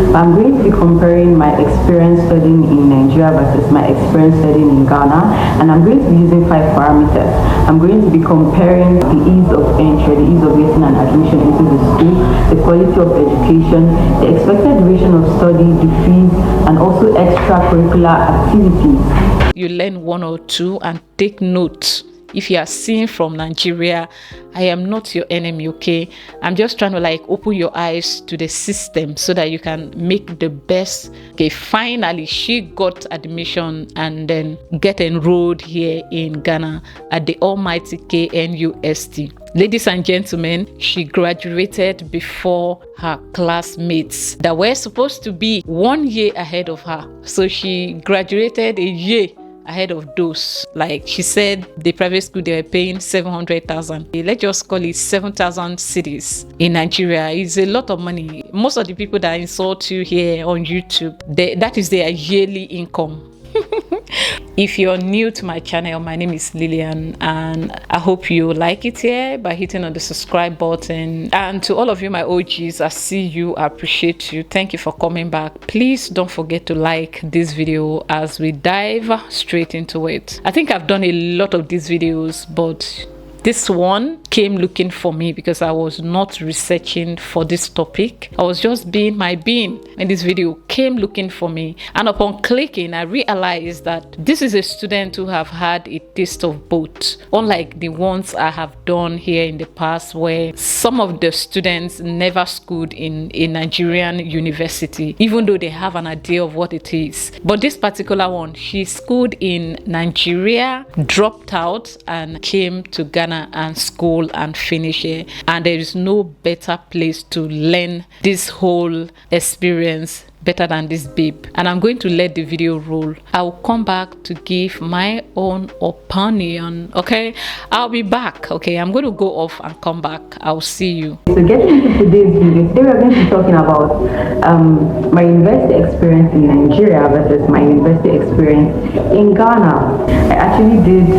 But I'm going to be comparing my experience studying in Nigeria versus my experience studying in Ghana, and I'm going to be using 5 parameters. I'm going to be comparing the ease of entry, the ease of getting an admission into the school, the quality of education, the expected duration of study, the fees, and also extracurricular activities. You learn 1 or 2 and take notes. If you are seeing from Nigeria, I am not your enemy, okay? I'm just trying to like open your eyes to the system so that you can make the best. Okay, finally she got admission and then get enrolled here in Ghana at the almighty KNUST. Ladies and gentlemen, she graduated before her classmates that were supposed to be 1 year ahead of her. So she graduated a year ahead of those. Like she said, the private school, they were paying 700,000. Let's just call it 7,000 cedis in Nigeria. It's a lot of money. Most of the people that insult you here on YouTube, that is their yearly income. If you're new to my channel, my name is Lillian, and I hope you like it here by hitting on the subscribe button. And to all of you my OGs, I see you, I appreciate you. Thank you for coming back. Please don't forget to like this video as we dive straight into it. I think I've done a lot of these videos, but this one came looking for me because I was not researching for this topic. I was just being my being, and this video came looking for me. And upon clicking, I realized that this is a student who have had a taste of both, unlike the ones I have done here in the past, where some of the students never schooled in a Nigerian university, even though they have an idea of what it is. But this particular one, she schooled in Nigeria, dropped out, and came to Ghana and school and finish it. And there is no better place to learn this whole experience better than this babe. And I'm going to let the video roll. I'll come back to give my own opinion. Okay, I'll be back. Okay, I'm going to go off and come back. I'll see you. So getting into today's video, today we're going to be talking about my university experience in Nigeria versus my university experience in Ghana. I actually did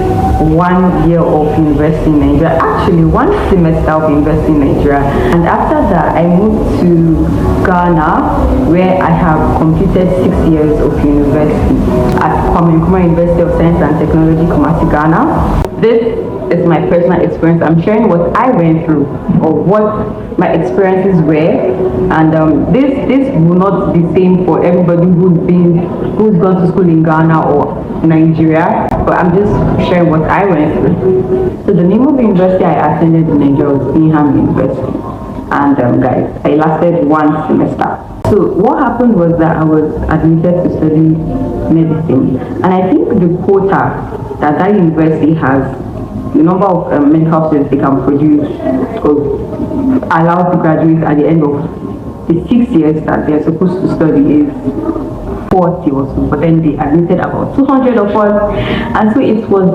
1 year of university in Nigeria, actually 1 semester of university in Nigeria, and after that I moved to Ghana, where I have completed 6 years of university at Nigerian University of Science and Technology, Kumasi, Ghana. This is my personal experience. I'm sharing what I went through or what my experiences were, and this will not be same for everybody who's gone to school in Ghana or Nigeria, but I'm just sharing what I went through. So the name of the university I attended in Nigeria was Bingham University, and guys, I lasted 1 semester. So what happened was that I was admitted to study medicine, and I think the quota that university has, the number of medical students they can produce or allowed to graduate at the end of the 6 years that they're supposed to study is 40 or so, but then they admitted about 200 of us, and so it was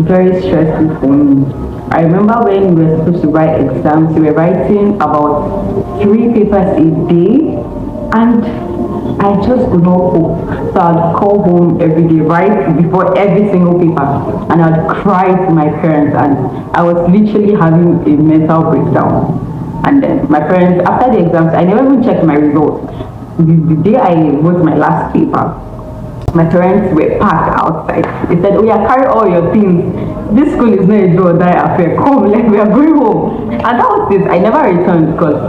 very stressful for me. I remember when we were supposed to write exams, we were writing about 3 papers a day, and I just could not cope. So I'd call home every day, right before every single paper, and I'd cry to my parents, and I was literally having a mental breakdown. And then my parents, after the exams, I never even checked my results. The day I wrote my last paper, my parents were parked outside. They said, "Oh yeah, carry all your things. This school is not a do or die affair. Come, like we are going home." And that was it. I never returned because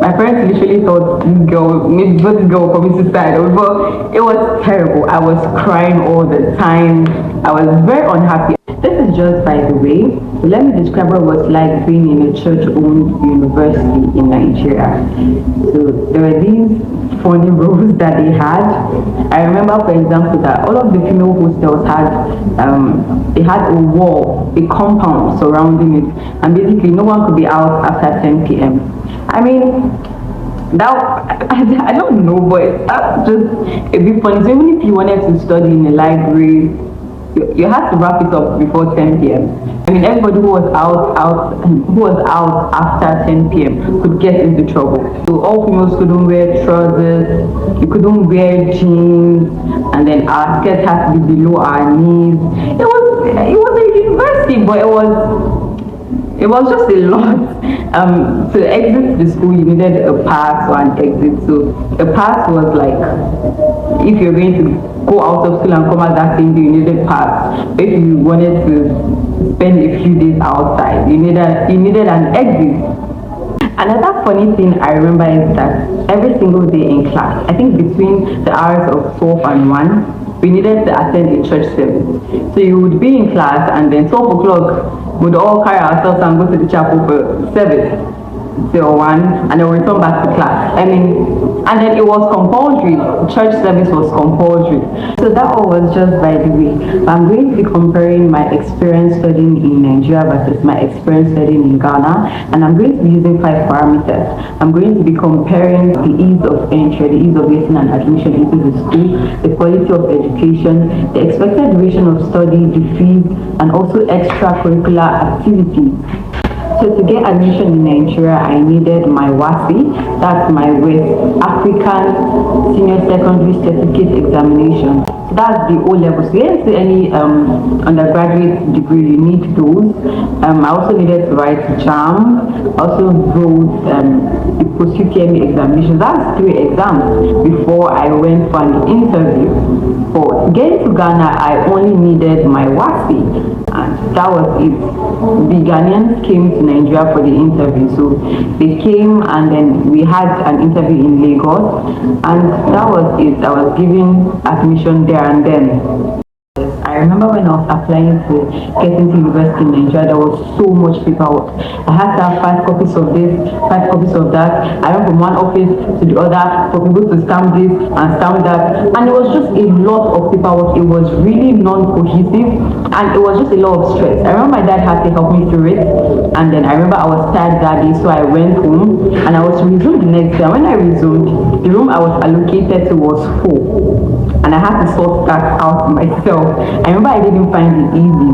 my parents literally thought this girl, maybe this girl will commit suicide. But it was terrible. I was crying all the time. I was very unhappy. This is just by the way. So let me describe what it was like being in a church-owned university in Nigeria. So there were these funny rules that they had. I remember, for example, that all of the female hostels had they had a wall, a compound surrounding it, and basically no one could be out after 10 p.m. I mean, that I don't know, but that's just a bit funny. So even if you wanted to study in a library, you had to wrap it up before 10 p.m. I mean, everybody who was out after 10 p.m. could get into trouble. So all females couldn't wear trousers, you couldn't wear jeans, and then our skirts had to be below our knees. It was a university, but it it was just a lot. To exit the school, you needed a pass or an exit. So a pass was like if you're going to go out of school and come out that same day, you needed a pass. But if you wanted to spend a few days outside, you needed an exit. Another funny thing I remember is that every single day in class, I think between the hours of 12 and 1, we needed to attend a church service. So you would be in class and then 12 o'clock, we'd all carry ourselves and go to the chapel for service till 1, and then we return back to class. And then it was compulsory. Church service was compulsory. So that all was just by the way. I'm going to be comparing my experience studying in Nigeria versus my experience studying in Ghana, and I'm going to be using 5 parameters. I'm going to be comparing the ease of entry, the ease of getting an admission into the school, the quality of education, the expected duration of study, the fees, and also extracurricular activities. So to get admission in Nigeria, I needed my WASI, that's my West African Senior Secondary Certificate Examination. That's the O level. So you didn't see any undergraduate degree, you need those. I also needed to write JAM, also wrote the post-UTME examinations. That's 3 exams before I went for an interview. For getting to Ghana, I only needed my WASI. And that was it. The Ghanaians came to Nigeria for the interview. So they came and then we had an interview in Lagos, and that was it. I was given admission there and then. I remember when I was applying to get into university in Nigeria, there was so much paperwork. I had to have 5 copies of this, 5 copies of that. I went from one office to the other for people to stamp this and stamp that. And it was just a lot of paperwork. It was really non-cohesive and it was just a lot of stress. I remember my dad had to help me through it. And then I remember I was tired that day, so I went home and I was to resume the next day. And when I resumed, the room I was allocated to was full. And I had to sort that out myself. I remember I didn't find it easy.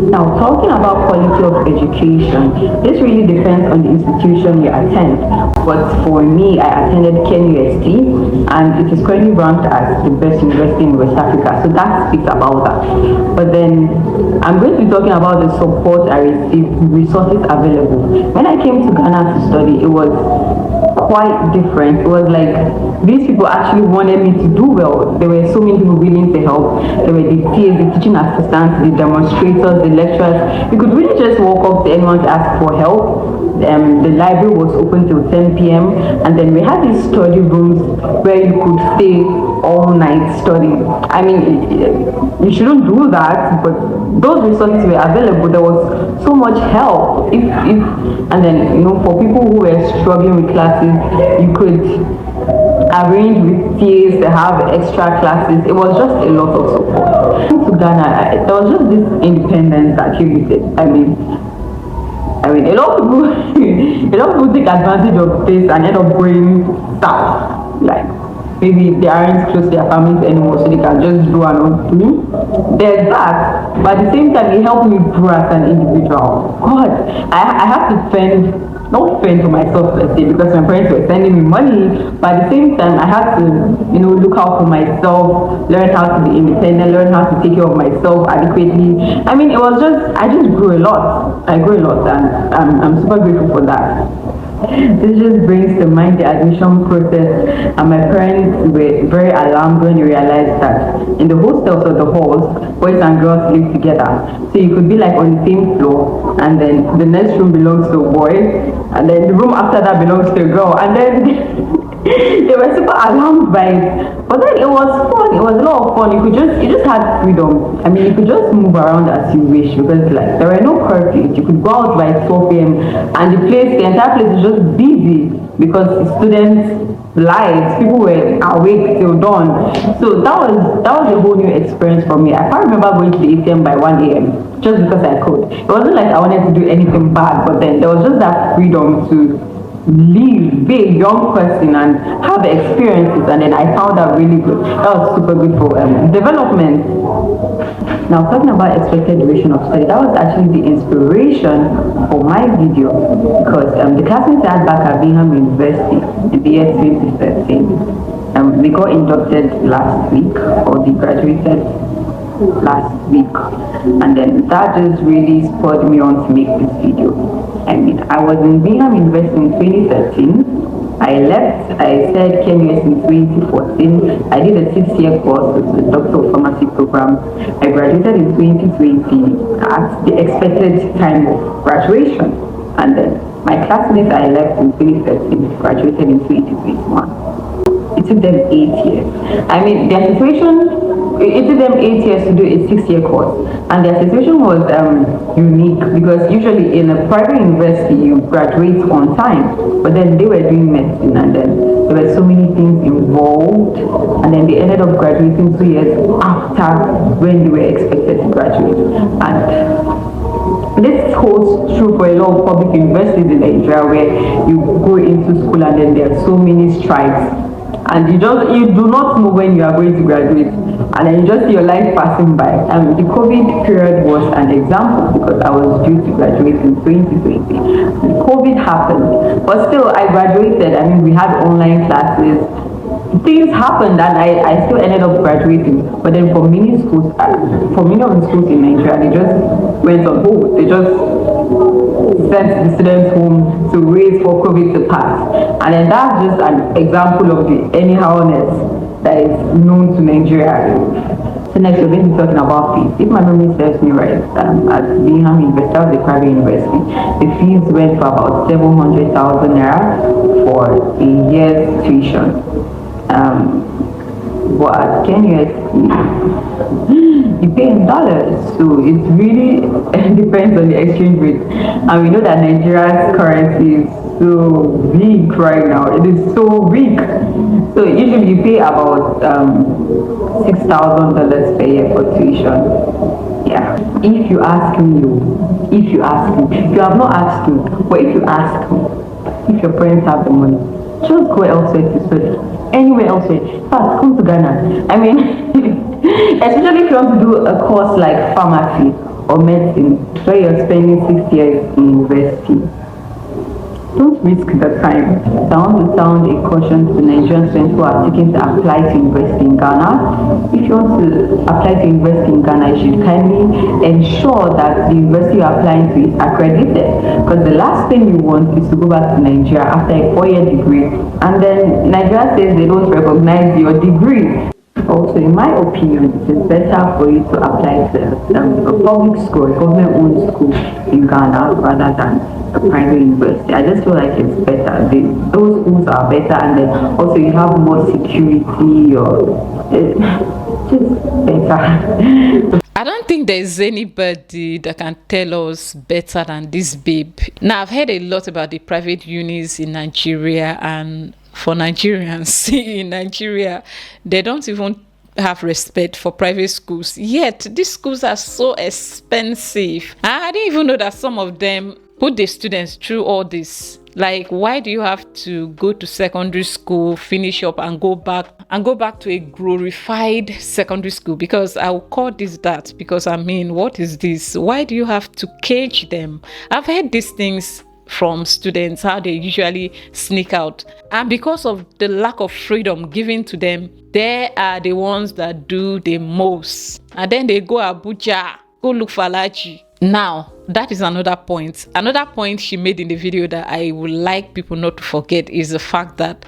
Now, talking about quality of education, this really depends on the institution you attend. But for me, I attended KNUST, and it is currently ranked as the best university in West Africa. So that speaks about that. But then, I'm going to be talking about the support I received, resources available. When I came to Ghana to study, it was quite different. It was like these people actually wanted me to do well. There were so many people willing to help. There were the TAs, the teaching assistants, the demonstrators, the lecturers. You could really just walk up to anyone to ask for help. The library was open till 10 p.m. and then we had these study rooms where you could stay all night studying. I mean, you shouldn't do that, but those resources were available. There was so much help. And then, for people who were struggling with classes, you could arrange with TAs to have extra classes. It was just a lot of support. To Ghana, there was just this independence that came with it. I mean, a lot of people take advantage of this and end up going south. Like, maybe they aren't close to their families anymore, so they can just do and undo. There's that, but at the same time, it helped me grow as an individual. God, I have to not fend for myself, let's say, because my parents were sending me money, but at the same time, I had to, look out for myself, learn how to be independent, learn how to take care of myself adequately. I mean, I just grew a lot. I grew a lot, and I'm super grateful for that. This just brings to mind the admission process, and my parents were very alarmed when they realized that in the hostels or the halls, boys and girls live together. So you could be like on the same floor, and then the next room belongs to a boy, and then the room after that belongs to a girl, and then they were super alarmed by it. But then it was fun. It was a lot of fun. You just had freedom. I mean, you could just move around as you wish, because like there were no curfews. You could go out by 12 p.m. and the entire place was just busy because students' lives, people were awake till dawn. So that was a whole new experience for me. I can't remember going to the ATM by 1 a.m. just because I could. It wasn't like I wanted to do anything bad, but then there was just that freedom to live, be a young person and have experiences, and then I found that really good. That was super good for development. Now, talking about expected duration of study, that was actually the inspiration for my video, because the classmates I had back at Bingham University in the year 2013, they got inducted last week, or they graduated last week, and then that just really spurred me on to make this video. I mean, I was in Bingham University in 2013. I left, I said came US in 2014. I did a 6-year course with the Doctor of Pharmacy program. I graduated in 2020 at the expected time of graduation. And then my classmates I left in 2013 graduated in 2021. It took them 8 years. I mean, their situation, it took them 8 years to do a 6-year course. And their situation was unique because usually in a private university, you graduate on time. But then they were doing medicine and then there were so many things involved. And then they ended up graduating 2 years after when they were expected to graduate. And this holds true for a lot of public universities in Nigeria where you go into school and then there are so many strikes. And you do not know when you are going to graduate, and then you just see your life passing by. The COVID period was an example because I was due to graduate in 2020. COVID happened, but still I graduated. I mean, we had online classes. Things happened and I still ended up graduating. But then for many schools, for many of the schools in Nigeria, they just went on hold. They just sent the students home to wait for COVID to pass. And then that's just an example of the anyhowness that is known to Nigeria. So next we're going to be talking about fees. If my memory serves me right, at Bingham University, that was a private university, the fees went for about 700,000 naira for a year's tuition. But at Kenya, you pay in dollars, so it really depends on the exchange rate. And we know that Nigeria's currency is so weak right now. It is so weak. So usually you pay about $6,000 per year for tuition. Yeah. If you ask me, you have not asked me, but if you ask me, if your parents have the money, just go elsewhere to study. Anywhere elsewhere. First, come to Ghana. I mean, especially if you want to do a course like pharmacy or medicine, where you're spending 6 years in university. Don't risk the time. I want to sound a caution to Nigerian students who are seeking to apply to university in Ghana. If you want to apply to university in Ghana, you should kindly ensure that the university you're applying to is accredited. Because the last thing you want is to go back to Nigeria after a 4-year degree, and then Nigeria says they don't recognize your degree. Also, in my opinion, it is better for you to apply to a public school, a government-owned school in Ghana rather than a private university. I just feel like it's better. Those schools are better, and then also you have more security, or it's just better. I don't think there's anybody that can tell us better than this babe. Now, I've heard a lot about the private unis in Nigeria, and for Nigerians in Nigeria, they don't even have respect for private schools. Yet, these schools are so expensive. I didn't even know that some of them put the students through all this. Like, why do you have to go to secondary school, finish up, and go back to a glorified secondary school? Because I will call this that. Because I mean, what is this? Why do you have to cage them? I've heard these things from students, how they usually sneak out, and because of the lack of freedom given to them, they are the ones that do the most, and then they go Abuja, go look for Alaji. Now, that is another point she made in the video that I would like people not to forget, is the fact that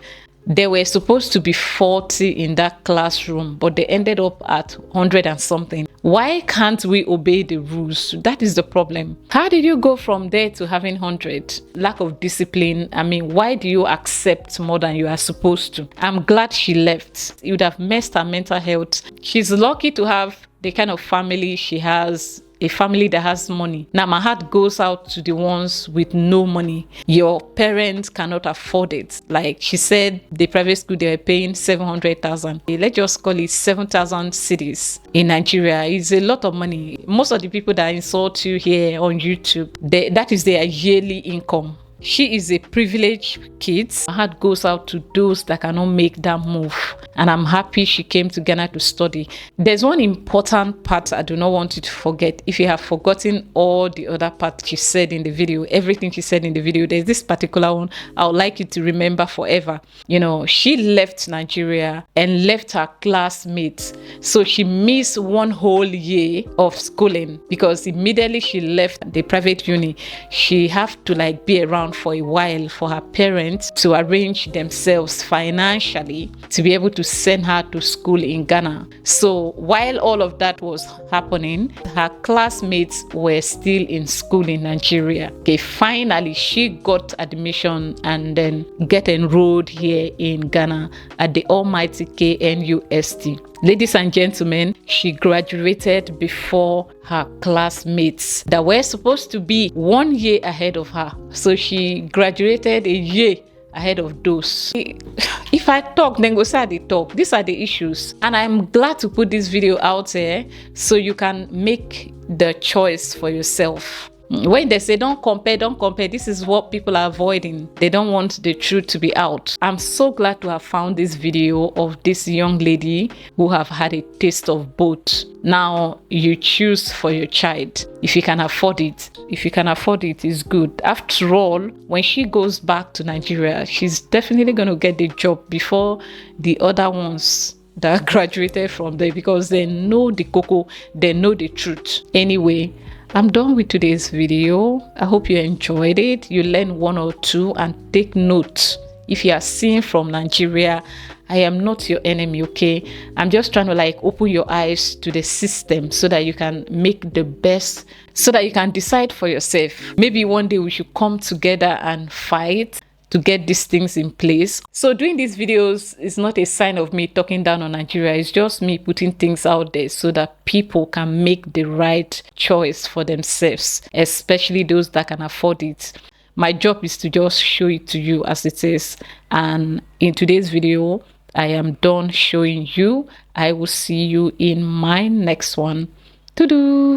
there were supposed to be 40 in that classroom, but they ended up at 100 and something. Why can't we obey the rules? That is the problem. How did you go from there to having 100? Lack of discipline. I mean, why do you accept more than you are supposed to? I'm glad she left. It would have messed her mental health. She's lucky to have the kind of family she has, a family that has money. Now, my heart goes out to the ones with no money. Your parents cannot afford it. Like she said, the private school, they were paying 700,000. Let's just call it 7,000 cedis in Nigeria. It's a lot of money. Most of the people that insult you here on YouTube, that is their yearly income. She is a privileged kid. My heart goes out to those that cannot make that move. and I'm happy she came to Ghana to study. There's one important part I do not want you to forget. If you have forgotten all the other parts she said in the video, everything she said in the video, there's this particular one I would like you to remember forever. You know, she left Nigeria and left her classmates, so she missed one whole year of schooling, because immediately she left the private uni, she have to like be around for a while for her parents to arrange themselves financially to be able to send her to school in Ghana. So while all of that was happening, her classmates were still in school in Nigeria. Okay, finally she got admission and then get enrolled here in Ghana at the almighty KNUST. Ladies and gentlemen, she graduated before her classmates that were supposed to be 1 year ahead of her. So she graduated a year ahead of those. If I talk, then go say they talk. These are the issues, and I'm glad to put this video out there so you can make the choice for yourself. When they say don't compare, this is what people are avoiding. They don't want the truth to be out. I'm so glad to have found this video of this young lady who have had a taste of both. Now you choose for your child if you can afford it. If you can afford it, it's good. After all, when she goes back to Nigeria, she's definitely going to get the job before the other ones that graduated from there, because they know the cocoa, they know the truth. Anyway, I'm done with today's video. I hope you enjoyed it. You learned one or two, and take notes. If you are seeing from Nigeria, I am not your enemy, okay? I'm just trying to like open your eyes to the system so that you can make the best, so that you can decide for yourself. Maybe one day we should come together and fight to get these things in place. So doing these videos is not a sign of me talking down on Nigeria. It's just me putting things out there so that people can make the right choice for themselves, especially those that can afford it. My job is to just show it to you as it is. And in today's video, I am done showing you. I will see you in my next one. To do.